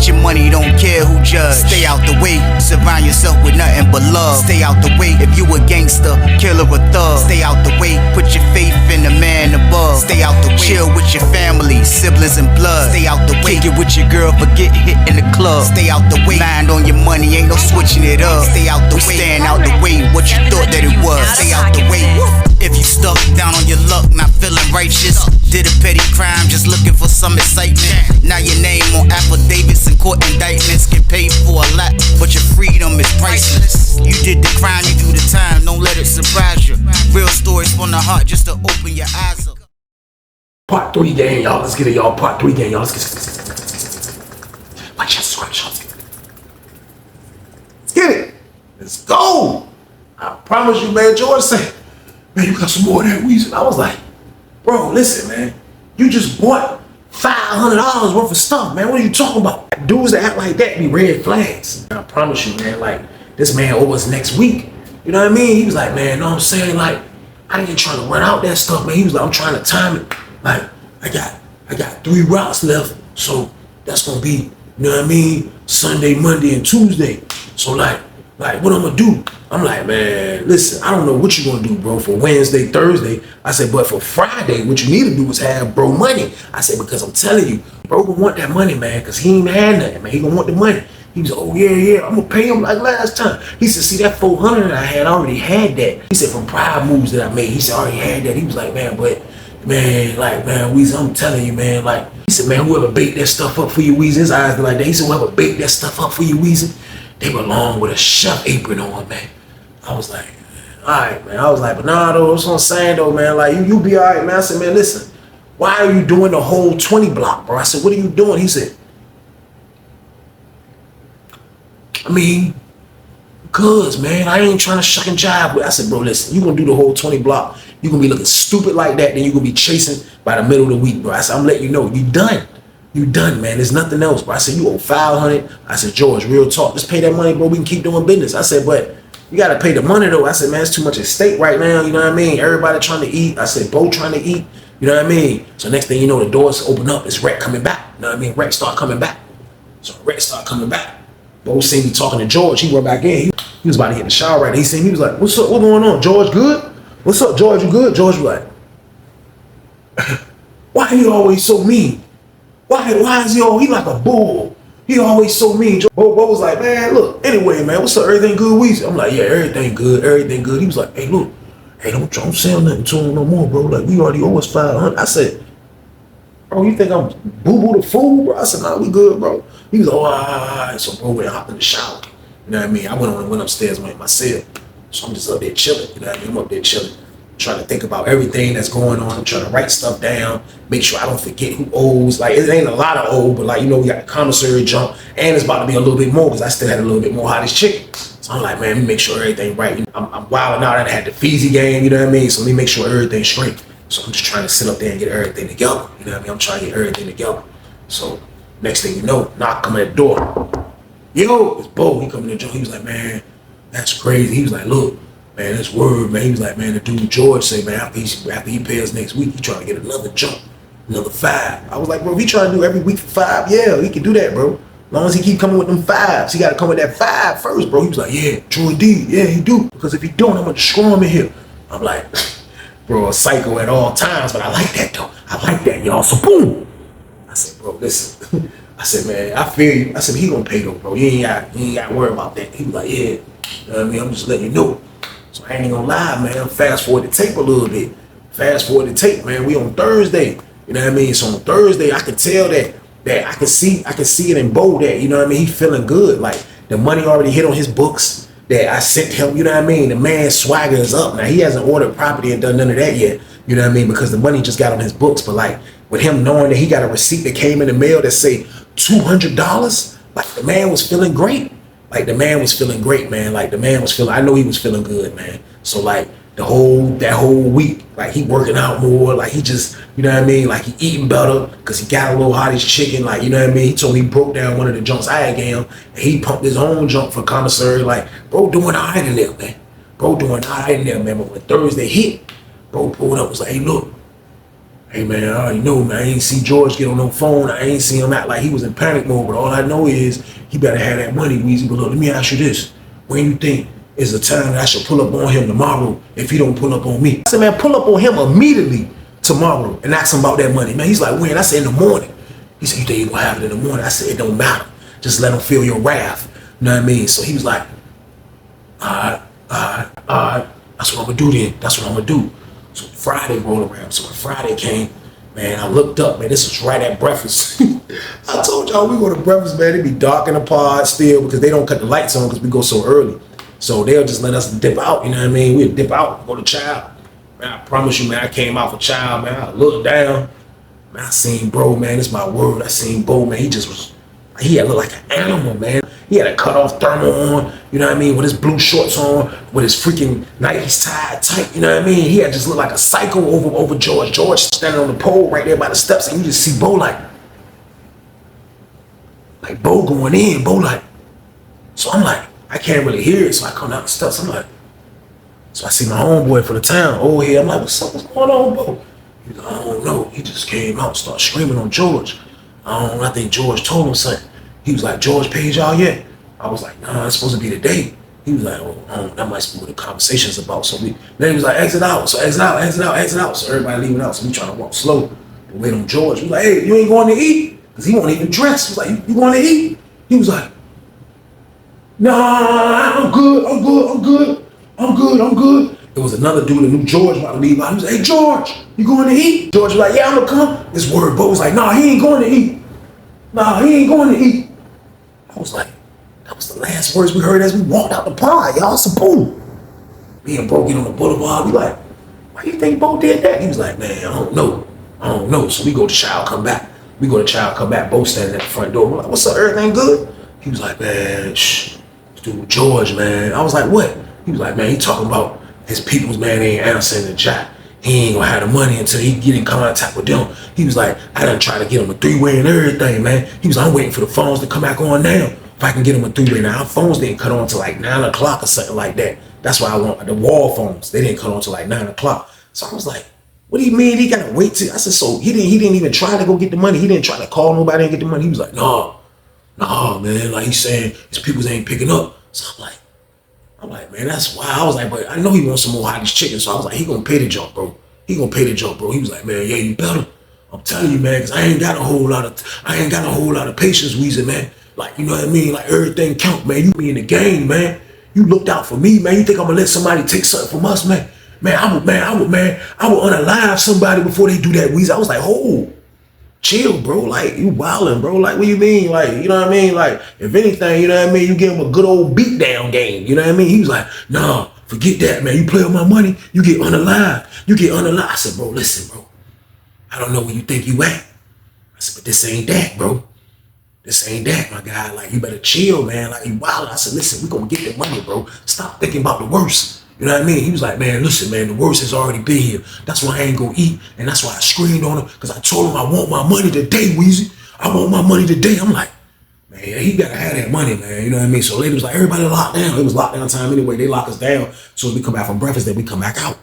Get your money, don't care who judge. Stay out the way, surround yourself with nothing but love. Stay out the way, if you a gangster, killer or thug. Stay out the way, put your faith in the man above. Stay out the way, chill with your family, siblings and blood. Stay out the way, kick it with your girl, forget hit in the club. Stay out the way, mind on your money, ain't no switching it up. Stay out the way, stand out the way, what you thought that it was. Stay out the way. If you stuck down on your luck, not feeling righteous, did a petty crime, just looking for some excitement. Now your name on affidavits and court indictments, get paid for a lot, but your freedom is priceless. You did the crime, you do the time, don't let it surprise you. Real stories from the heart, just to open your eyes up. Part 3 gang, y'all. Let's get it, y'all. Part 3 gang, y'all. Let's get it. Let's go. I promise you, man. George said, man, you got some more of that Weezy. I was like, bro, listen, man. You just bought $500 worth of stuff, man. What are you talking about? Dudes that act like that be red flags. I promise you, man, like, this man owe us next week. You know what I mean? He was like, man, know what I'm saying? Like, I ain't trying to run out that stuff, man. He was like, I'm trying to time it. Like, I got 3 routes left, so that's gonna be, you know what I mean, Sunday, Monday, and Tuesday. So like what I'm gonna do? I'm like, man, listen, I don't know what you gonna do, bro, for Wednesday, Thursday. I said, but for Friday, what you need to do is have bro money. I said, because I'm telling you, bro gonna want that money, man, because he ain't had nothing, man. He gonna want the money. He was like, oh yeah, I'm gonna pay him like last time. He said, see that 400 I already had that. He said, from prior moves that I made, he said, I already had that. He was like, man, but man, like, man, Weezy, I'm telling you, man, like, he said, man, whoever baked that stuff up for you, Weezy, his eyes were like that. He said, whoever baked that stuff up for you, Weezy, they belong with a chef apron on, man. I was like, all right, man. I was like, but nah, though, that's what I'm saying, though, man. Like, you be all right, man. I said, man, listen, why are you doing the whole 20 block, bro? I said, what are you doing? He said, I mean, cuz, man, I ain't trying to shuck and jive with. I said, bro, listen, you gonna do the whole 20 block. You gonna be looking stupid like that, then you gonna be chasing by the middle of the week, bro. I said, I'm letting you know, you done. You done, man. There's nothing else, bro. I said, you owe 500. I said, George, real talk. Just pay that money, bro. We can keep doing business. I said, but you gotta pay the money, though. I said, man, it's too much at stake right now. You know what I mean? Everybody trying to eat. I said, Bo trying to eat. You know what I mean? So next thing you know, the doors open up. It's Rec coming back. You know what I mean? Rec start coming back. So Rec start coming back. Bo seen me talking to George. He went back in. He was about to hit the shower right there. He seen me. He was like, what's up? What's going on? George, good? What's up, George? You good? George was like, why are you always so mean? Why is he like a bull? He always so mean. Bo was like, man, look, anyway, man, what's up? Everything good, Weezy? I'm like, yeah, everything good. He was like, hey, look, hey, don't sell nothing to him no more, bro. Like, we already owe us 500. I said, bro, you think I'm boo-boo the fool, bro? I said, nah, we good, bro. He was like, oh, all right. So, bro, went and hopped in the shower. You know what I mean? I went upstairs, went in my cell. So I'm just up there chilling. You know what I mean? I'm up there chilling, trying to think about everything that's going on. I'm trying to write stuff down, make sure I don't forget who owes. Like, it ain't a lot of owe, but like, you know, we got the commissary jump, and it's about to be a little bit more because I still had a little bit more hottest chicken. So I'm like, man, let me make sure everything right. You know, I'm wilding out. I had the Feezy game, you know what I mean? So let me make sure everything's straight. So I'm just trying to sit up there and get everything together. You know what I mean? I'm trying to get everything together. So next thing you know, knock coming at the door. Yo, it's Bo. He coming to the door. He was like, man, that's crazy. He was like, look, man, that's word, man. He was like, man, the dude George say, man, after he pays next week, he trying to get another jump, another 5. I was like, bro, if he trying to do every week for 5, yeah, he can do that, bro. As long as he keep coming with them 5s, he got to come with that 5 first, bro. He was like, yeah, true indeed, yeah, he do. Because if he don't, I'm gonna destroy him in here. I'm like, bro, a psycho at all times, but I like that though. I like that, y'all. So boom. I said, bro, listen. I said, man, I feel you. I said, he gonna pay though, bro. You ain't got to worry about that. He was like, yeah. You know what I mean? I'm just letting you know. So I ain't gonna lie, man. Fast forward the tape a little bit. Fast forward the tape, man. We on Thursday. You know what I mean? So on Thursday, I could tell that I can see it in Bo that, you know what I mean? He feeling good. Like the money already hit on his books that I sent him, you know what I mean? The man's swagger is up. Now he hasn't ordered property and done none of that yet. You know what I mean? Because the money just got on his books. But like with him knowing that he got a receipt that came in the mail that say $200, like the man was feeling great. Like the man was feeling great, man. Like the man was feeling, I know he was feeling good, man. So like that whole week, like he working out more, like he just, you know what I mean? Like he eating better because he got a little hottest chicken, like, you know what I mean? He told me he broke down one of the junks I had gave him and he pumped his own junk for commissary. Like, bro doing all right in there, man. Bro doing all right in there, man. But when Thursday hit, bro pulled up, was like, hey, look, hey man, I already know, man. I ain't see George get on no phone. I ain't see him act like he was in panic mode. But all I know is he better have that money, Weezy. But look, let me ask you this: when you think is the time that I should pull up on him tomorrow if he don't pull up on me? I said, man, pull up on him immediately tomorrow and ask him about that money, man. He's like, when? I said, in the morning. He said, you think you gonna have it in the morning? I said, it don't matter. Just let him feel your wrath. You know what I mean? So he was like, all right. That's what I'm gonna do then. That's what I'm gonna do. So Friday rolled around. So when Friday came, man, I looked up, man, this was right at breakfast. I told y'all we go to breakfast, man. It be dark in the pod still because they don't cut the lights on because we go so early. So they'll just let us dip out, you know what I mean? We'll dip out, go to Child. Man, I promise you, man, I came out for Child, man. I looked down, man, I seen bro, man, it's my word. I seen Bo, man, he had looked like an animal, man. He had a cut off thermal on, you know what I mean, with his blue shorts on, with his freaking Nikes tied tight, you know what I mean? He had just looked like a psycho over George. George standing on the pole right there by the steps, and you just see Bo like Bo going in, Bo like, so I'm like, I can't really hear it, so I come down the steps, I'm like, so I see my homeboy for the town, oh yeah, I'm like, what's up, what's going on, Bo? He's like, I don't know, he just came out and started screaming on George. I think George told him something. He was like, George paid y'all yet? I was like, nah, it's supposed to be today. He was like, oh, that might be what the conversation's about. So then he was like, exit out. So exit out. So everybody leaving out. So we trying to walk slow and wait on George. He was like, hey, you ain't going to eat? Because he won't even dress. He was like, you going to eat? He was like, nah, I'm good. It was another dude that knew George about to leave out. He was like, hey, George, you going to eat? George was like, yeah, I'm going to come. This word, Bo was like, nah, he ain't going to eat. I was like, that was the last words we heard as we walked out the pod, y'all. So boom. Me and Bo get on the boulevard. We like, why you think Bo did that? He was like, man, I don't know. So we go to Child, come back. Bo standing at the front door. We're like, what's up? Everything good? He was like, man, dude, George, man. I was like, what? He was like, man, he talking about his peoples, man, they ain't answering the chat. He ain't gonna have the money until he get in contact with them. He was like, I done try to get him a three-way and everything, man. He was like, I'm waiting for the phones to come back on now. If I can get him a three-way now. Our phones didn't cut on till like 9 o'clock or something like that. That's why I want the wall phones. They didn't cut on till like 9 o'clock. So I was like, what do you mean he gotta wait till? I said, so he didn't even try to go get the money. He didn't try to call nobody and get the money. He was like, nah, man. Like he's saying his peoples ain't picking up. So I'm like, man, that's why. I was like, but I know he wants some more Hottie's chicken. So I was like, he gonna pay the jump, bro. He was like, man, yeah, you better. I'm telling you, man, because I ain't got a whole lot of patience, Weezy, man. Like, you know what I mean? Like everything count, man. You be in the game, man. You looked out for me, man. You think I'm gonna let somebody take something from us, man? I would unalive somebody before they do that, Weezy. I was like, oh, chill, bro. Like, you wildin', bro. Like, what you mean? Like, you know what I mean? Like, if anything, you know what I mean? You give him a good old beatdown game. You know what I mean? He was like, nah, forget that, man. You play with my money, you get unalive. I said, bro, listen, bro. I don't know where you think you at. I said, but this ain't that, bro. This ain't that, my guy. Like, you better chill, man. Like, you wild. I said, listen, we gonna get the money, bro. Stop thinking about the worst. You know what I mean? He was like, man, listen, man, the worst has already been here. That's why I ain't gonna eat. And that's why I screamed on him, because I told him I want my money today, Weezy. I want my money today. I'm like, man, he gotta have that money, man. You know what I mean? So lady was like, everybody locked down. It was lockdown time anyway. They lock us down. So as we come back from breakfast, then we come back out.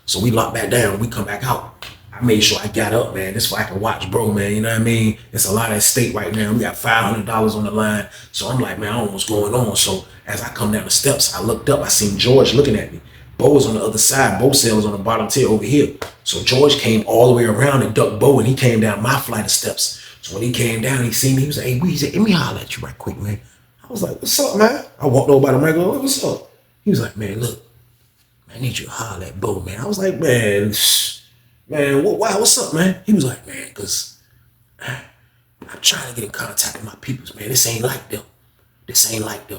So we lock back down. We come back out. I made sure I got up, man. This way I can watch bro, man. You know what I mean? It's a lot at stake right now. We got $500 on the line. So I'm like, man, I don't know what's going on. So as I come down the steps, I looked up. I seen George looking at me. Bo was on the other side. Bo said was on the bottom tier over here. So George came all the way around and ducked Bo, and he came down my flight of steps. So when he came down, he seen me. He was like, hey, Weezy, let me holler at you right quick, man. I was like, what's up, man? I walked over by the mic, like, what's up? He was like, man, look, man, I need you to holler at Bo, man. I was like, man, what's up, man? He was like, man, because I'm trying to get in contact with my peoples, man. This ain't like them,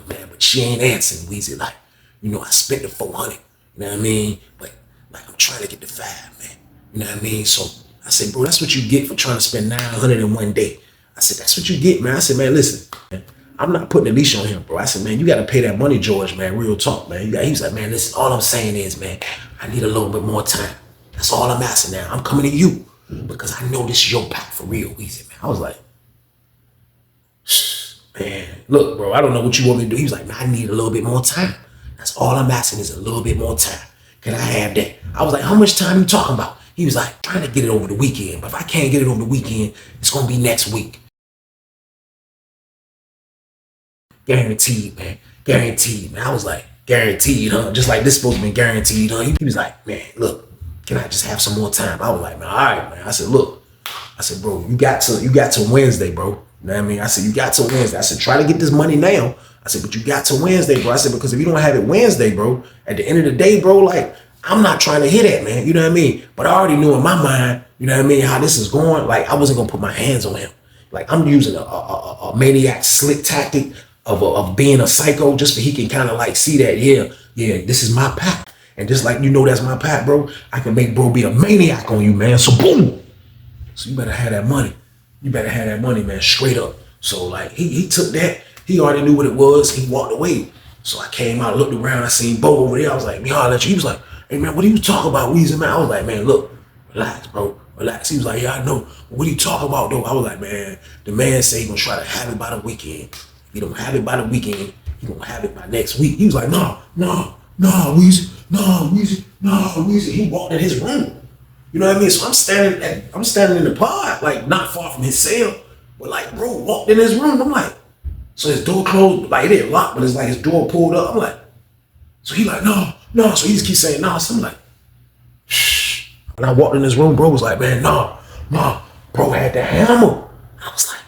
man. But she ain't answering, Weezy. Like, you know, I spent the 400, you know what I mean? But, like, I'm trying to get the 5, man. You know what I mean? So I said, bro, that's what you get for trying to spend 900 in one day. I said, that's what you get, man. I said, man, listen, man, I'm not putting a leash on him, bro. I said, man, you got to pay that money, George, man. Real talk, man. He was like, man, listen, all I'm saying is, man, I need a little bit more time. That's all I'm asking now. I'm coming to you because I know this is your pack for real, Weezy, man. I was like, man, look, bro, I don't know what you want me to do. He was like, man, I need a little bit more time. That's all I'm asking is a little bit more time. Can I have that? I was like, how much time you talking about? He was like, trying to get it over the weekend. But if I can't get it over the weekend, it's gonna be next week. Guaranteed, man. Guaranteed, man. I was like, guaranteed, huh? Just like this supposed to be guaranteed, huh? He was like, man, look, can I just have some more time? I was like, man, all right, man. I said, look. I said, bro, you got to Wednesday, bro. You know what I mean? I said, you got to Wednesday. I said, try to get this money now. I said, but you got to Wednesday, bro. I said, because if you don't have it Wednesday, bro, at the end of the day, bro, like, I'm not trying to hit that, man. You know what I mean? But I already knew in my mind, you know what I mean, how this is going. Like, I wasn't going to put my hands on him. Like, I'm using a maniac slick tactic of being a psycho just so he can kind of like see that, yeah, this is my pack. And just like, you know, that's my pack, bro. I can make bro be a maniac on you, man. So boom. So you better have that money. You better have that money, man, straight up. So like he took that. He already knew what it was. He walked away. So I came out, looked around. I seen Bo over there. I was like, man, I'll let you. He was like, hey, man, what are you talking about, Weezy, man? I was like, man, look, relax, bro. Relax. He was like, yeah, I know. What are you talking about, though? I was like, man, the man said he gonna try to have it by the weekend. If he don't have it by the weekend, he gonna have it by next week. He was like, no, Weezy, Weezy. He walked in his room. You know what I mean? So I'm standing in the pod, like not far from his cell. But like, bro, walked in his room. I'm like, so his door closed, like it didn't lock, but it's like his door pulled up. I'm like, so he like, no. So he just keeps saying no. So I'm like, shh. And I walked in his room, bro was like, man, no. Bro had the hammer. I was like,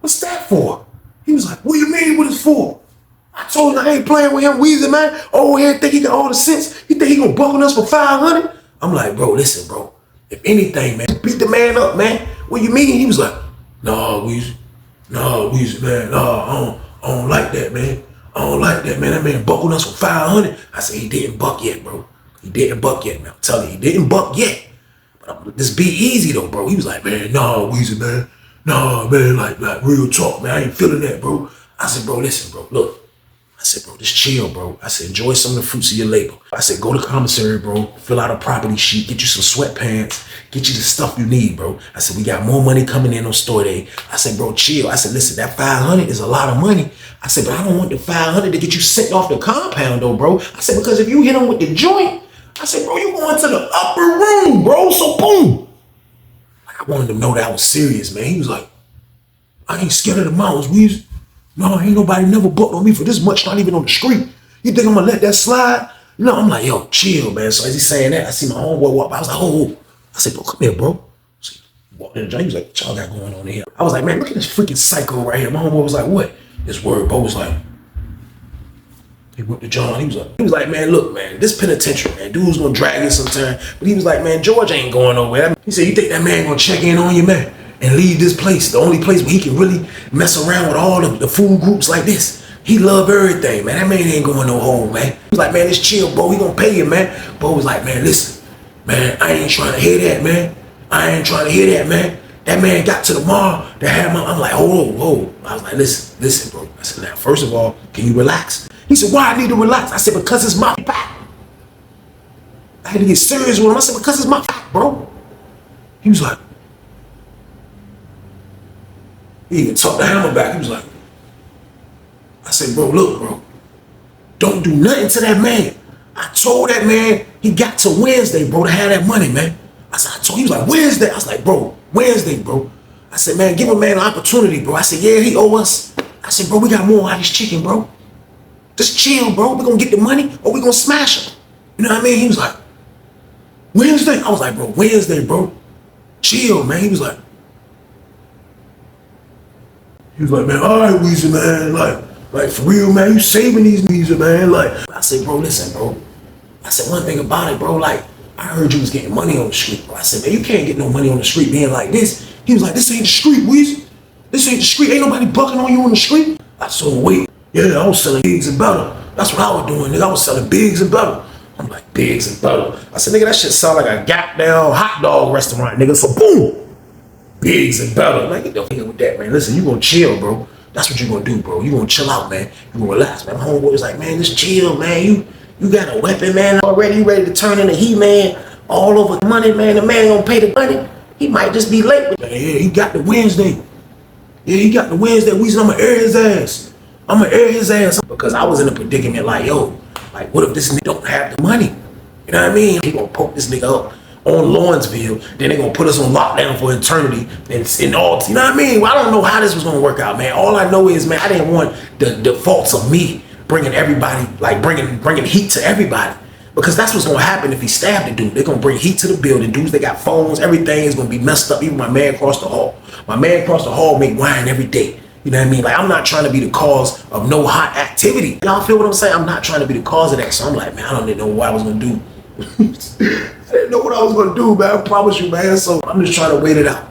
what's that for? He was like, what do you mean what it's for? I told him I ain't playing with him, Weezy, man. Oh, he think he got all the sense. He think he gonna buckle us for 500? I'm like, bro, listen, bro. If anything, man, beat the man up, man. What you mean? He was like, no, Weezy, man. No, I don't like that, man. I don't like that, man. That man buckled us for 500. I said, he didn't buck yet, bro. He didn't buck yet, man. I'm telling you, he didn't buck yet. But this be easy, though, bro. He was like, man, no, Weezy, man. No, man, like real talk, man. I ain't feeling that, bro. I said, bro, listen, bro, look. I said, bro, just chill, bro. I said, enjoy some of the fruits of your labor. I said, go to commissary, bro. Fill out a property sheet. Get you some sweatpants. Get you the stuff you need, bro. I said, we got more money coming in on store day. I said, bro, chill. I said, listen, that 500 is a lot of money. I said, but I don't want the 500 to get you sent off the compound, though, bro. I said, because if you hit him with the joint, I said, bro, you going to the upper room, bro. So boom. I wanted him to know that I was serious, man. He was like, I ain't scared of the mountains, Weezy. No, ain't nobody never booked on me for this much, not even on the street. You think I'm gonna let that slide? No, I'm like, yo, chill, man. So as he's saying that, I see my homeboy walk by. I was like, oh. I said, bro, come here, bro. So he walked in the joint. He was like, what y'all got going on in here? I was like, man, look at this freaking psycho right here. My homeboy was like, what? This word, bro, was like, he went to John. He was like, man, look, man, this penitentiary, man, dude's gonna drag you sometime. But he was like, man, George ain't going nowhere. He said, you think that man gonna check in on you, man? And leave this place, the only place where he can really mess around with all the food groups like this. He love everything, man. That man ain't going no home, man. He was like, man, it's chill, bro. He gonna pay you, man. Bro was like, man, listen, man, I ain't trying to hear that, man. That man got to the mall to have my, I'm like, hold. I was like, listen, bro. I said, now, first of all, can you relax? He said, why I need to relax? I said, because it's my pack. I had to get serious with him. I said, because it's my pack, bro. He was like, he even tucked the hammer back. He was like, I said, bro, look, bro. Don't do nothing to that man. I told that man he got to Wednesday, bro, to have that money, man. He was like, Wednesday. I was like, bro, Wednesday, bro. I said, man, give a man an opportunity, bro. I said, yeah, he owe us. I said, bro, we got more out of this chicken, bro. Just chill, bro. We're going to get the money or we're going to smash him. You know what I mean? He was like, Wednesday? I was like, bro, Wednesday, bro. Chill, man. He was like, man, all right, Weezy, man. Like for real, man, you saving these Weezy, man. Like, I said, bro, listen, bro. I said, one thing about it, bro, like, I heard you was getting money on the street, bro. I said, man, you can't get no money on the street being like this. He was like, this ain't the street, Weezy. This ain't the street. Ain't nobody bucking on you on the street. I said, wait. Yeah, I was selling bigs and butter. That's what I was doing, nigga. I was selling bigs and butter. I'm like, bigs and butter. I said, nigga, that shit sound like a goddamn hot dog restaurant, nigga. So boom. Bigs and better. Like, get the fuck with that, man. Listen, you gonna chill, bro. That's what you gonna do, bro. You gonna chill out, man. You gonna relax, man. My homeboy was like, man, just chill, man. You got a weapon, man, already. You ready to turn into He-Man all over the money, man. The man gonna pay the money. He might just be late. Man, yeah, he got the Wednesday. Yeah, he got the Wednesday. Weezy, I'ma air his ass. I'm gonna air his ass because I was in a predicament like, yo, like what if this nigga don't have the money? You know what I mean? He gonna poke this nigga up on Lawrenceville, then they gonna put us on lockdown for eternity and all, you know what I mean? Well, I don't know how this was gonna work out, man. All I know is, man, I didn't want the faults of me bringing everybody, like bringing heat to everybody. Because that's what's gonna happen if he stabbed the dude. They're gonna bring heat to the building. Dudes, they got phones, everything is gonna be messed up. Even my man across the hall. My man across the hall make wine every day. You know what I mean? Like, I'm not trying to be the cause of no hot activity. Y'all feel what I'm saying? I'm not trying to be the cause of that. So I'm like, man, I don't even know what I was gonna do. I didn't know what I was gonna do, man. I promise you, man. So I'm just trying to wait it out.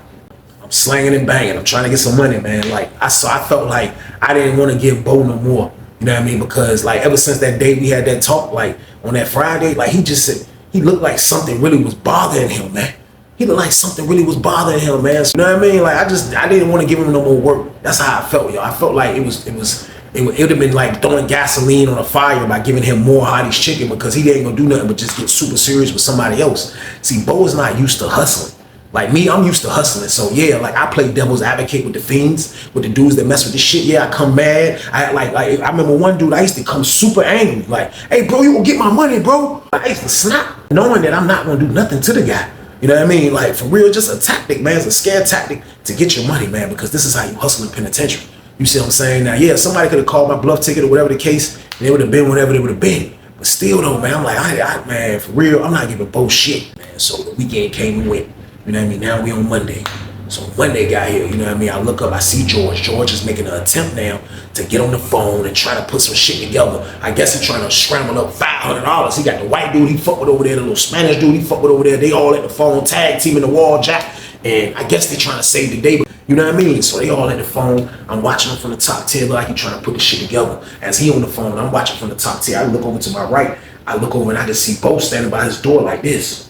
I'm slanging and banging. I'm trying to get some money, man. Like, I felt like I didn't want to give Bo no more. You know what I mean? Because, like, ever since that day we had that talk, like, on that Friday, like, he just said, he looked like something really was bothering him, man. He looked like something really was bothering him, man. So, you know what I mean? Like, I didn't want to give him no more work. That's how I felt, yo. I felt like it would have been like throwing gasoline on a fire by giving him more Hottie's chicken, because he ain't gonna do nothing but just get super serious with somebody else. See, Bo is not used to hustling. Like me, I'm used to hustling. So yeah, like I play devil's advocate with the fiends, with the dudes that mess with this shit. Yeah, I come mad. I remember one dude, I used to come super angry. Like, hey bro, you gonna get my money, bro? I used to snap, knowing that I'm not gonna do nothing to the guy. You know what I mean? Like, for real, just a tactic, man. It's a scare tactic to get your money, man, because this is how you hustle in penitentiary. You see what I'm saying? Now, yeah, somebody could have called my bluff ticket or whatever the case, and it would have been whatever it would have been. But still, though, man, I'm like, man, for real, I'm not giving Bo shit, man. So the weekend came and went. You know what I mean? Now we on Monday. So Monday got here, you know what I mean? I look up, I see George. George is making an attempt now to get on the phone and try to put some shit together. I guess he's trying to scramble up $500. He got the white dude he fuck with over there, the little Spanish dude he fuck with over there. They all at the phone, tag team in the wall, Jack. And I guess they're trying to save the day. You know what I mean? So they all at the phone. I'm watching him from the top tier, like he trying to put the shit together. As he on the phone, I'm watching from the top tier. I look over to my right. I look over and I just see Bo standing by his door like this.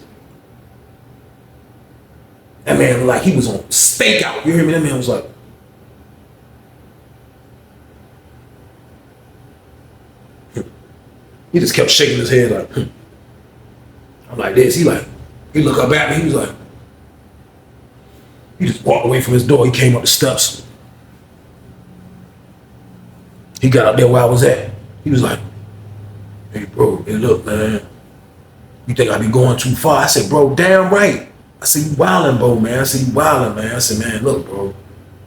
That man, like he was on stakeout. You hear me? That man was like, he just kept shaking his head like, I'm like this. He looked up at me. He was like, he just walked away from his door. He came up the steps. He got up there where I was at. He was like, hey bro, hey look, man, you think I be going too far? I said, bro, damn right. I said, you wildin', Bo, man. I said, you wildin', man. I said, man, look, bro.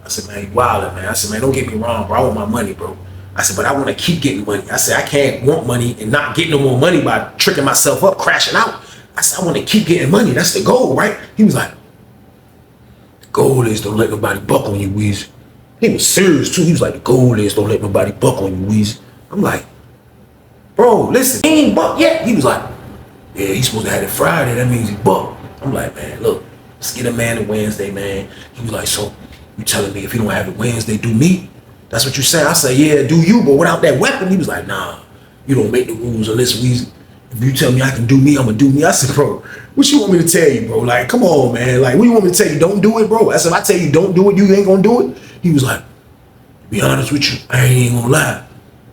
I said, man, you wildin', man. I said, man, don't get me wrong, bro. I want my money, bro. I said, but I want to keep getting money. I said, I can't want money and not get no more money by tricking myself up, crashing out. I said, I want to keep getting money. That's the goal, right? He was like, the goal is don't let nobody buck on you, Weezy. He was serious, too. He was like, the goal is don't let nobody buck on you, Weezy. I'm like, bro, listen, he ain't buck yet. He was like, yeah, he's supposed to have it Friday. That means he bucked. I'm like, man, look, let's get a man to Wednesday, man. He was like, so you telling me if he don't have it Wednesday, do me? That's what you say? I say, yeah, do you, but without that weapon. He was like, nah, you don't make the rules unless Weezy. If you tell me I can do me, I'm gonna do me. I said, bro, what you want me to tell you, bro? Like, come on, man. Like, what you want me to tell you? Don't do it, bro. I said, if I tell you don't do it, you ain't gonna do it? He was like, to be honest with you, I ain't gonna lie.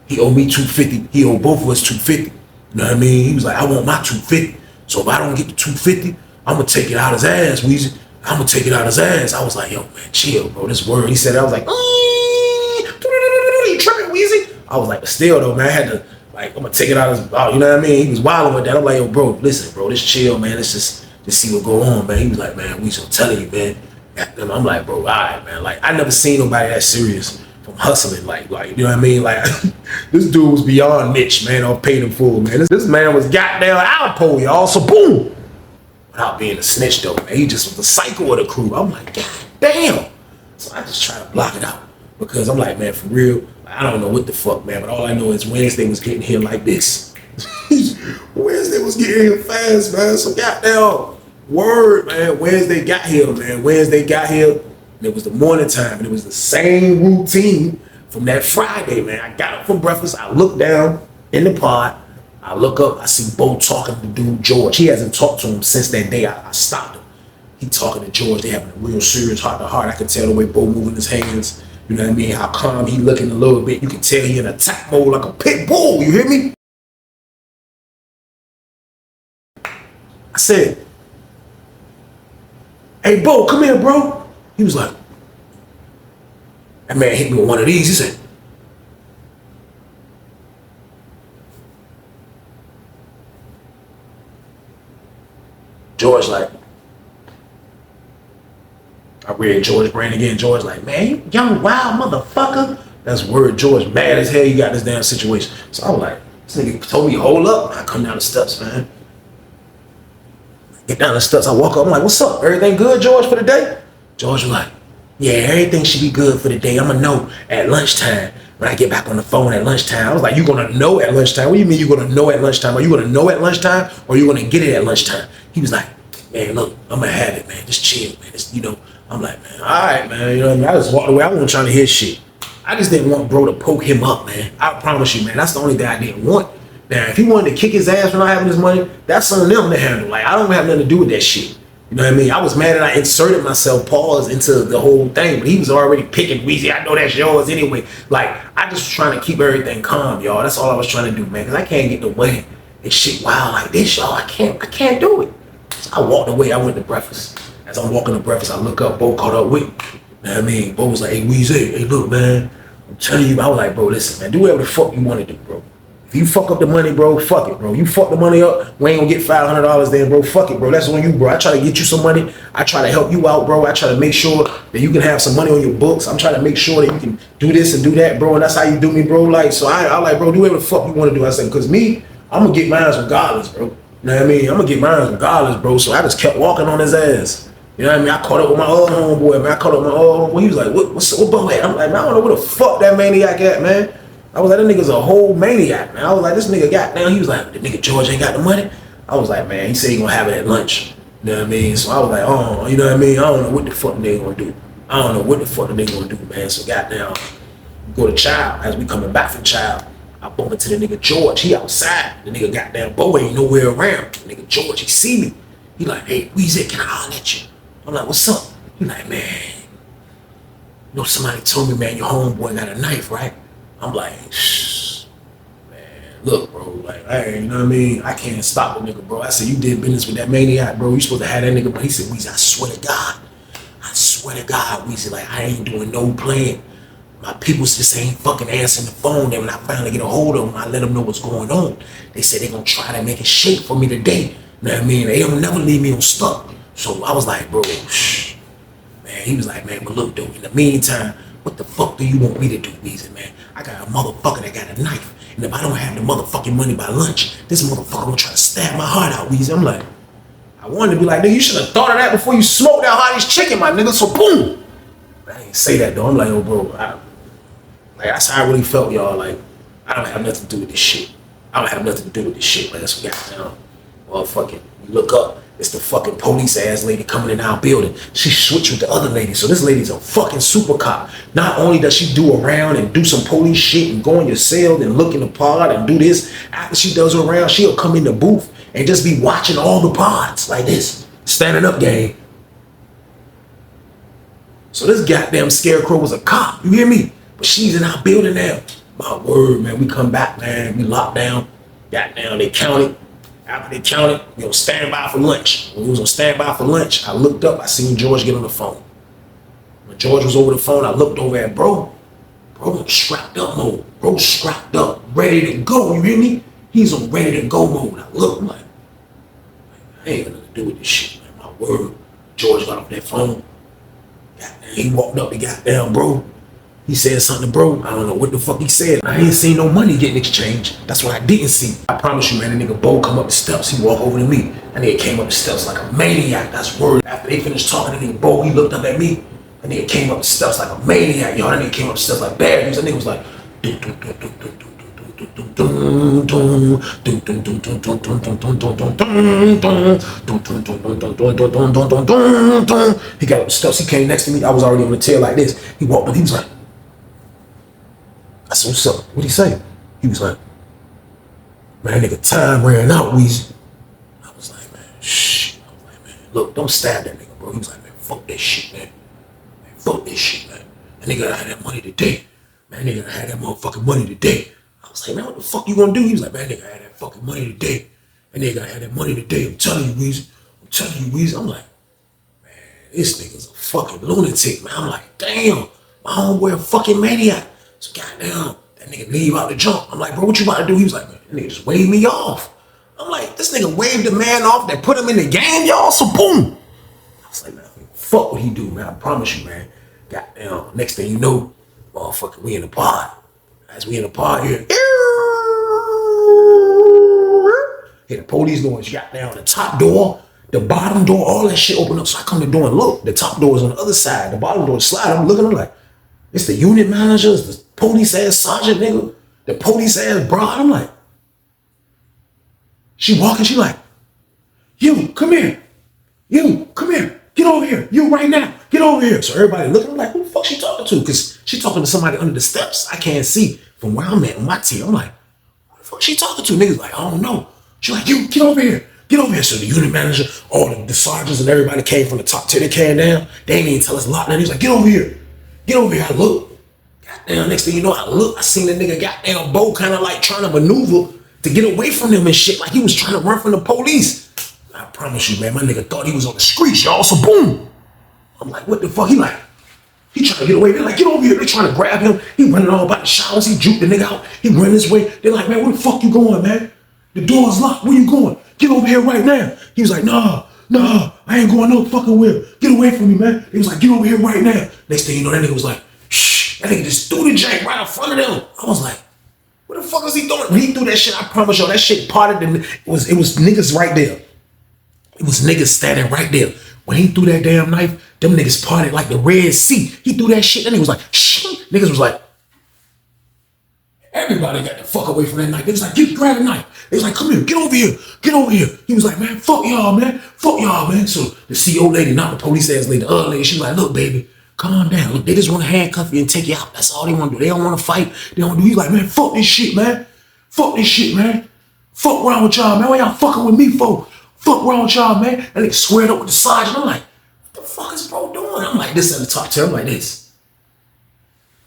He owed me $250. He owed both of us $250. You know what I mean? He was like, I want my $250. So if I don't get the $250, I'm gonna take it out his ass, Weezy. I'm gonna take it out his ass. I was like, yo, man, chill, bro. This word. He said, I was like, you tripping, Weezy? I was like, but still though, man, I had to, like, I'm gonna take it out his, you know what I mean? He was wilding with that. I'm like, yo, bro, listen, bro, just chill, man. Let's just see what go on, man. He was like, man, Weezy, I'm telling you, man. I'm like, bro, all right, man. Like, I never seen nobody that serious from hustling, like, you know what I mean? Like, this dude was beyond Mitch, man. I paid him full, man. This man was goddamn Alpo, y'all. So boom. Without being a snitch though, man. He just was the psycho of the crew. I'm like, God damn. So I just try to block it out. Because I'm like, man, for real, I don't know what the fuck, man. But all I know is Wednesday was getting here like this. Wednesday was getting here fast, man. So goddamn word, man. Wednesday got here, man. Wednesday got here. And it was the morning time. And it was the same routine from that Friday, man. I got up for breakfast. I looked down in the pod. I look up, I see Bo talking to dude George. He hasn't talked to him since that day I stopped him. He talking to George. They having a real serious heart to heart. I could tell the way Bo moving his hands. You know what I mean? How calm he looking a little bit. You can tell he in attack mode like a pit bull. You hear me? I said, hey, Bo, come here, bro. He was like, that man hit me with one of these. He said, George like, I read George brain again. George like, man, you young wild motherfucker. That's word. George mad as hell. You got this damn situation. So I was like, this nigga told me hold up. I come down the steps, man. Get down the steps. I walk up. I'm like, what's up? Everything good, George, for the day? George was like, yeah, everything should be good for the day. I'm gonna know at lunchtime when I get back on the phone at lunchtime. I was like, you gonna know at lunchtime? What do you mean you gonna know at lunchtime? Are you gonna know at lunchtime or are you gonna get it at lunchtime? He was like, man, look, I'm gonna have it, man. Just chill, man. Just, I'm like, man, all right, man. You know what I mean? I just walked away. I wasn't trying to hear shit. I just didn't want bro to poke him up, man. I promise you, man. That's the only thing I didn't want. Now, if he wanted to kick his ass for not having his money, that's on them to handle. Like, I don't have nothing to do with that shit. You know what I mean? I was mad that I inserted myself, pause, into the whole thing, but he was already picking Weezy. I know that's yours anyway. Like, I just was trying to keep everything calm, y'all. That's all I was trying to do, man, because I can't get the way and shit wild like this, y'all. I can't do it. So I walked away. I went to breakfast. As I'm walking to breakfast, I look up. Bo caught up with me. You know what I mean? Bo was like, hey, Weezy, hey, look, man. I'm telling you, I was like, bro, listen, man, do whatever the fuck you want to do, bro. If you fuck up the money, bro, fuck it, bro. You fuck the money up, we ain't gonna get $500 then, bro. Fuck it, bro. That's on you, bro. I try to get you some money. I try to help you out, bro. I try to make sure that you can have some money on your books. I'm trying to make sure that you can do this and do that, bro. And that's how you do me, bro. Like, so I like, bro, do whatever the fuck you want to do. I said, because me, I'm gonna get mine regardless, bro. You know what I mean? I'm gonna get mine regardless, bro. So I just kept walking on his ass. You know what I mean? I caught up with my other homeboy, man. I caught up with my other homeboy. He was like, what Bo at? I'm like, man, I don't know where the fuck that maniac at, man. I was like, that nigga's a whole maniac, man. I was like, this nigga got down. He was like, the nigga George ain't got the money. I was like, man, he said he gonna have it at lunch. You know what I mean? So I was like, oh, you know what I mean? I don't know what the fuck the nigga gonna do. I don't know what the fuck the nigga gonna do, man. So goddamn, go to Child. As we coming back from Child, I bump into the nigga George. He outside. The nigga goddamn Bo ain't nowhere around. The nigga George, he see me. He like, hey, Weezy, can I holler at you? I'm like, what's up? He like, man, you know somebody told me, man, your homeboy got a knife, right? I'm like, shh, man, look, bro, like, hey, you know what I mean? I can't stop the nigga, bro. I said, you did business with that maniac, bro. You supposed to have that nigga, but he said, Weezy, I swear to God, Weezy, like, I ain't doing no playing. My people just ain't fucking answering the phone. Then when I finally get a hold of them, I let them know what's going on. They said they gonna try to make it shake for me today. You know what I mean? They don't never leave me on stuck. So I was like, bro, shh, man. He was like, man, but look, dude, in the meantime, what the fuck do you want me to do, Weezy, man? I got a motherfucker that got a knife. And if I don't have the motherfucking money by lunch, this motherfucker gonna try to stab my heart out, Weezy. I'm like, I wanted to be like, nigga, you should have thought of that before you smoked that hottest chicken, my nigga. So boom. I ain't say that though. I'm like, oh, bro, like that's how I really felt, y'all. Like, I don't have nothing to do with this shit. I don't have nothing to do with this shit, man. That's what got down. Motherfucking, you look up. It's the fucking police ass lady coming in our building. She switched with the other lady. So this lady's a fucking super cop. Not only does she do around and do some police shit and go in your cell and look in the pod and do this, after she does her around, she'll come in the booth and just be watching all the pods like this. Standing up game. So this goddamn scarecrow was a cop. You hear me? But she's in our building now. My word, man. We come back, man. We locked down. Goddamn, they counted. After they counted, we on standby for lunch. When we was on standby for lunch, I looked up, I seen George get on the phone. When George was over the phone, I looked over at bro. Bro strapped up mode. Bro strapped up, ready to go, you hear me? He's on ready to go mode. I look, I'm like, I ain't got nothing to do with this shit, man. My word. George got off that phone. Goddamn, he walked up to goddamn bro. He said something to bro. I don't know what the fuck he said. I ain't seen no money getting exchanged. That's what I didn't see. I promise you, man, the nigga Bo come up the steps. He walked over to me. And nigga came up the steps like a maniac. That's word. After they finished talking, the nigga Bo, he looked up at me. And nigga came up the steps like a maniac. Y'all, that nigga came up the steps like bad news. That nigga was like, he got up the steps. He came next to me. I was already on the tail like this. He walked up. He was like, I said, what's up? What'd he say? He was like, man, nigga, time ran out, Weezy. I was like, man, shh. I was like, man, look, don't stab that nigga, bro. He was like, man, fuck that shit, man. Man, fuck this shit, man. That nigga had that money today. Man, nigga had that motherfucking money today. I was like, man, what the fuck you gonna do? He was like, man, nigga had that fucking money today. That nigga had that money today. I'm telling you, Weezy. I'm telling you, Weezy. I'm like, man, this nigga's a fucking lunatic, man. I'm like, damn, my homeboy a fucking maniac. So goddamn, that nigga leave out the jump. I'm like, bro, what you about to do? He was like, man, that nigga just waved me off. I'm like, this nigga waved the man off that put him in the game, y'all. So boom. I was like, man, fuck what he do, man. I promise you, man. Goddamn. Next thing you know, motherfucker, we in the pod. As we in the pod here, hit the police noise. Goddamn, the top door, the bottom door, all that shit open up. So I come to the door and look. The top door is on the other side. The bottom door is slide. I'm looking. I'm like, it's the unit manager. It's the police ass sergeant nigga. The police ass broad. I'm like, she walking. She like, you come here. You come here. Get over here. You right now. Get over here. So everybody looking. I'm like, who the fuck she talking to? Because she talking to somebody under the steps. I can't see from where I'm at on my team. I'm like, who the fuck she talking to? Niggas like, I don't know. She like, you get over here. Get over here. So the unit manager, all the sergeants and everybody came from the top tier. They came down. They ain't even tell us a lot. And he was like, get over here. Get over here. I look. Goddamn, next thing you know, I look. I seen the nigga goddamn Bo kind of like trying to maneuver to get away from them and shit. Like he was trying to run from the police. I promise you, man, my nigga thought he was on the streets, y'all. So boom. I'm like, what the fuck? He trying to get away. They're like, get over here. They're trying to grab him. He running all about the showers. He juked the nigga out. He running this way. They're like, man, where the fuck you going, man? The door's locked. Where you going? Get over here right now. He was like, nah, I ain't going no fucking where. Get away from me, man. He was like, get over here right now. Next thing you know, that nigga was like, shh. That nigga just threw the jank right in front of them. I was like, what the fuck is he doing? When he threw that shit, I promise y'all, that shit parted them. It was niggas right there. It was niggas standing right there. When he threw that damn knife, them niggas parted like the Red Sea. He threw that shit, that nigga was like, shh. Niggas was like, everybody got the fuck away from that knife. They was like, grab the knife. They was like, come here, get over here. Get over here. He was like, man, fuck y'all, man. Fuck y'all, man. So the CO lady, not the police ass lady, the other lady, she was like, look, baby, calm down. Look, they just want to handcuff you and take you out. That's all they want to do. They don't want to fight. They don't do. He's like, man, fuck this shit, man. Fuck this shit, man. Fuck wrong with y'all, man. Why y'all fucking with me for? Fuck wrong with y'all, man. And they squared up with the sergeant. I'm like, what the fuck is bro doing? I'm like, this at the top tier. I'm like this.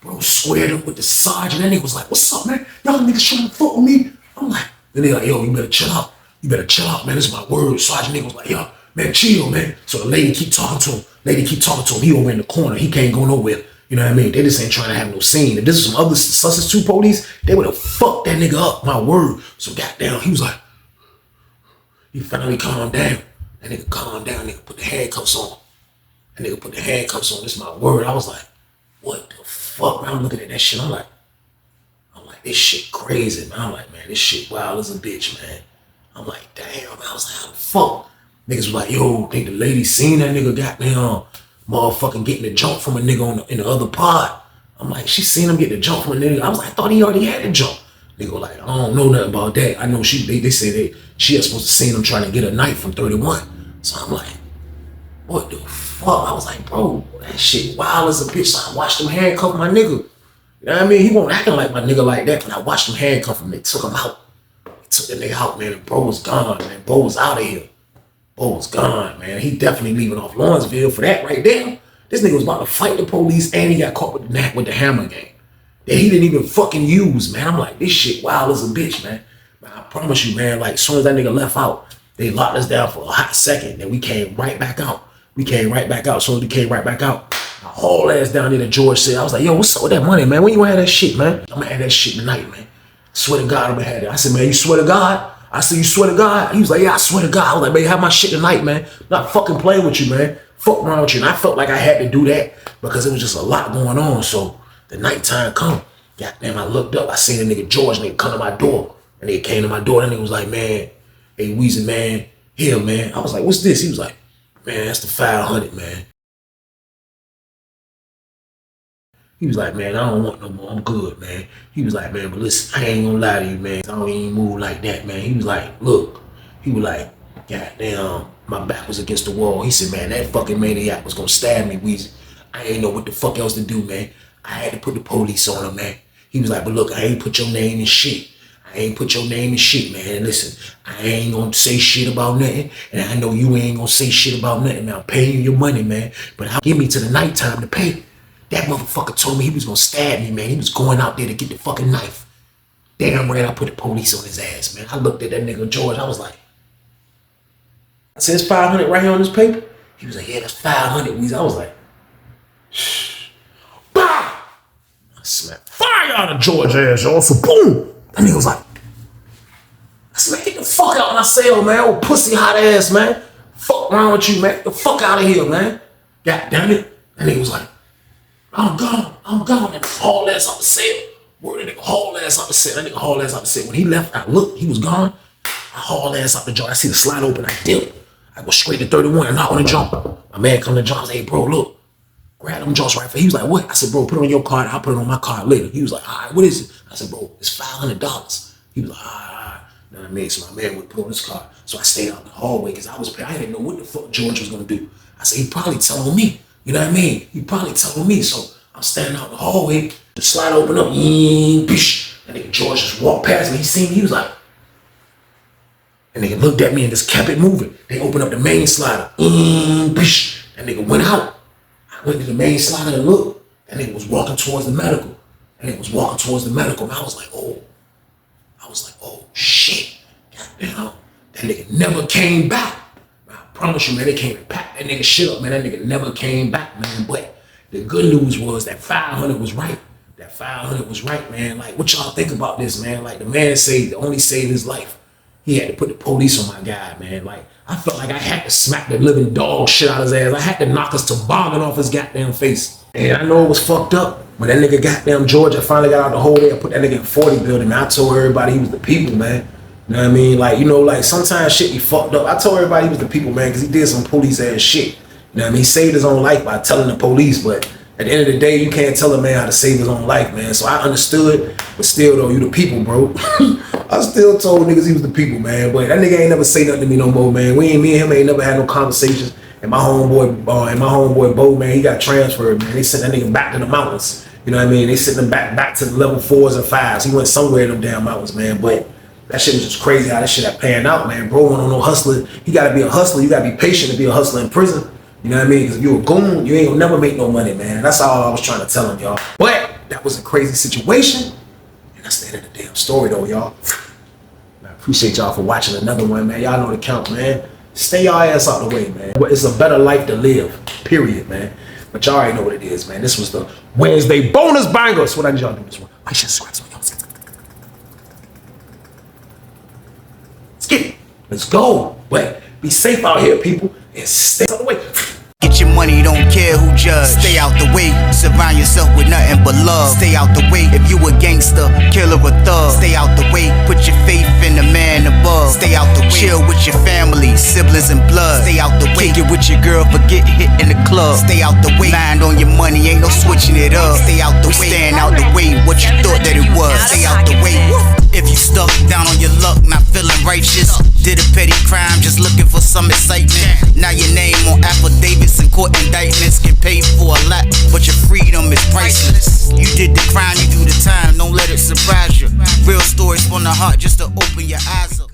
Bro squared up with the sergeant. And he was like, what's up, man? Y'all niggas trying to fuck with me? I'm like, then they like, yo, you better chill out. You better chill out, man. This is my word. Sergeant nigga was like, yo, man, chill, man. So the lady keep talking to him. He over in the corner. He can't go nowhere. You know what I mean? They just ain't trying to have no scene. If this is some other Sussex 2 police, they would have fucked that nigga up. My word. So goddamn, he was like, he finally calmed down. That nigga calmed down. Nigga put the handcuffs on. That nigga put the handcuffs on. This is my word. I was like, what the fuck? Man, I'm looking at that shit. I'm like, this shit crazy, man. I'm like, man, this shit wild as a bitch, man. I'm like, damn. I was like, how the fuck? Niggas was like, yo, think the lady seen that nigga goddamn motherfucking getting the jump from a nigga in the other pod. I'm like, she seen him get the jump from a nigga. I was like, I thought he already had the jump. Nigga like, I don't know nothing about that. I know they say she was supposed to seen him trying to get a knife from 31. So I'm like, what the fuck? I was like, bro, that shit wild as a bitch. So I watched him handcuff my nigga. You know what I mean? He won't acting like my nigga like that. But I watched him handcuff him. They took him out. They took that nigga out, man. And bro was gone, man. Bro was out of here. Bro was gone, man. He definitely leaving off Lawrenceville for that right there. This nigga was about to fight the police and he got caught with the hammer game that he didn't even fucking use, man. I'm like, this shit wild as a bitch, man. Man, I promise you, man, like as soon as that nigga left out, they locked us down for a hot second. Then we came right back out. As soon as we came right back out, I hauled ass down there to George said, I was like, yo, what's up with that money, man? When you gonna have that shit, man? I'm gonna have that shit tonight, man. Swear to God, I'm gonna have it. I said, man, you swear to God? I said, you swear to God? He was like, yeah, I swear to God. I was like, man, have my shit tonight, man. I'm not fucking playing with you, man. Fuck around with you. And I felt like I had to do that because it was just a lot going on. So the nighttime come. Goddamn, I looked up. I seen a nigga George nigga come to my door. And they came to my door. And he was like, man, hey, Weezy, man, here, man. I was like, what's this? He was like, man, that's the 500, man. He was like, man, I don't want no more. I'm good, man. He was like, man, but listen, I ain't gonna lie to you, man. I don't even move like that, man. He was like, look. He was like, goddamn, my back was against the wall. He said, man, that fucking maniac was gonna stab me, Weezy. I ain't know what the fuck else to do, man. I had to put the police on him, man. He was like, but look, I ain't put your name in shit. I ain't put your name in shit, man. And listen, I ain't gonna say shit about nothing. And I know you ain't gonna say shit about nothing, man. I'm paying you your money, man. But I'll give me to the nighttime to pay. That motherfucker told me he was gonna stab me, man. He was going out there to get the fucking knife. Damn right, I put the police on his ass, man. I looked at that nigga George, I was like, I said, it's 500 right here on this paper? He was like, yeah, that's 500, Weezy. I was like, shh. Bah! I smacked fire out of George's ass, y'all. So boom! That nigga was like, I said, get the fuck out. And my cell, man. Oh, pussy hot ass, man. Fuck wrong with you, man. The fuck out of here, man. God damn it. And he was like, I'm gone. And haul ass up the cell. Word, that nigga haul ass up the cell. That nigga haul ass up the cell. When he left, I looked, he was gone. I haul ass up the joint. I see the slide open. I dip. I go straight to 31 and knock on the jump. My man come to the jump. I say, hey, bro, look. Grab them jaws right for. He was like, what? I said, bro, put it on your card. I'll put it on my card later. He was like, all right, what is it? I said, bro, it's $500. He was like, all right. You know what I mean? So my man would put on his card. So I stayed out in the hallway because I didn't know what the fuck George was gonna do. I said, he probably telling me. You know what I mean? He probably telling me. So I'm standing out in the hallway. The slide opened up. Bish. And nigga George just walked past me. He seen me. He was like, and nigga looked at me and just kept it moving. They opened up the main slider. Bish. And nigga went out. I went to the main slider and looked. That nigga was walking towards the medical. And I was like, oh. Shit. Goddamn. That nigga never came back. I promise you, man, they came and packed that nigga shit up, man. That nigga never came back, man. But the good news was that 500 was right. That 500 was right, man. Like, what y'all think about this, man? Like, the man only saved his life. He had to put the police on my guy, man. Like, I felt like I had to smack the living dog shit out of his ass. I had to knock his toboggan off his goddamn face. And I know it was fucked up. When that nigga goddamn Georgia finally got out the hole there, I put that nigga in 40 building, man. I told everybody he was the people, man. You know what I mean? Like, you know, like sometimes shit be fucked up. I told everybody he was the people, man, because he did some police ass shit. You know what I mean? He saved his own life by telling the police, but at the end of the day, you can't tell a man how to save his own life, man. So I understood, but still though, you the people, bro. I still told niggas he was the people, man. But that nigga ain't never say nothing to me no more, man. Me and him ain't never had no conversations. And my homeboy Bo, man, he got transferred, man. They sent that nigga back to the mountains. You know what I mean? They sent him back to the level 4s and 5s. He went somewhere in them damn mountains, man. But that shit was just crazy how that shit had panned out, man. Bro wasn't no hustler. He gotta be a hustler. You gotta be patient to be a hustler in prison. You know what I mean? Because if you a goon, you ain't gonna never make no money, man. And that's all I was trying to tell him, y'all. But that was a crazy situation. And that's the end of the damn story, though, y'all. I appreciate y'all for watching another one, man. Y'all know the count, man. Stay y'all ass out the way, man. It's a better life to live, period, man. But y'all already know what it is, man. This was the Wednesday bonus banger. So what I need y'all to do this one. Like, share, subscribe, Let's get it. Let's go. But be safe out here, people, and stay out the way. Get your money, don't care who judge. Stay out the way, surround yourself with nothing but love. Stay out the way if you a gangster, killer or thug. Stay out the way, put your faith in the man above. Stay out the way, chill with your family, siblings and blood. Stay out the way, kick it with your girl, forget hit in the club. Stay out the way, mind on your money, ain't no switching it up. Stay out the way, stand out the way, what you thought that it was. Stay out the way, if you stuck down on your luck, not feeling righteous. Did a petty crime, just looking for some excitement. Now your name on affidavits and court indictments. Get paid for a lot, but your freedom is priceless. You did the crime, you do the time, don't let it surprise you. Real stories from the heart, just to open your eyes up.